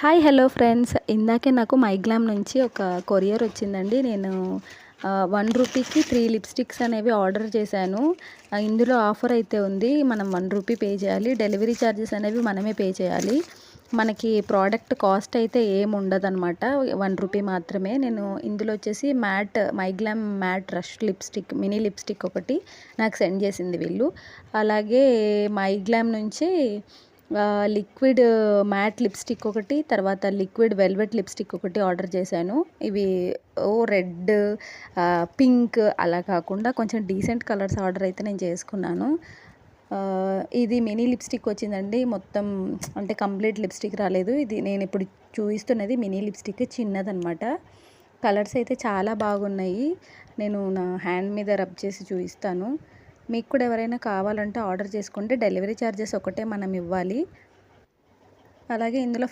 Hi hello friends, ఇందాకే నాకు మైగ్లామ్ నుంచి ఒక కొరియర్ వచ్చిందండి. నేను 1 రూపీకి 3 లిప్స్టిక్స్ అనేవి ఆర్డర్ చేశాను. ఇందులో ఆఫర్ అయితే ఉంది. మనం 1 రూపీ పే చేయాలి. డెలివరీ ఛార్జెస్ అనేవి మనమే పే చేయాలి. మనకి ప్రోడక్ట్ కాస్ట్ అయితే ఏమి ఉండదనమాట. 1 రూపీ మాత్రమే. నేను ఇందులో వచ్చేసి MyGlamm matte rush lipstick, mini lipstick ఒకటి నాకు సెండ్ చేసింది వీళ్ళు. అలాగే మైగ్లామ్ నుంచి లిక్విడ్ మ్యాట్ లిప్స్టిక్ ఒకటి, తర్వాత లిక్విడ్ వెల్వెట్ లిప్స్టిక్ ఒకటి ఆర్డర్ చేశాను. ఇవి రెడ్, పింక్ అలా కాకుండా కొంచెం డీసెంట్ కలర్స్ ఆర్డర్ అయితే నేను చేసుకున్నాను. ఇది మినీ లిప్స్టిక్ వచ్చిందండి. మొత్తం అంటే కంప్లీట్ లిప్స్టిక్ రాలేదు. ఇది నేను ఇప్పుడు చూపిస్తున్నది మినీ లిప్స్టిక్, చిన్నదనమాట. కలర్స్ అయితే చాలా బాగున్నాయి. నేను నా హ్యాండ్ మీద రబ్ చేసి చూపిస్తాను. మీకు కూడా ఎవరైనా కావాలంటే ఆర్డర్ చేసుకుంటే డెలివరీ ఛార్జెస్ ఒకటే మనం ఇవ్వాలి. అలాగే ఇందులో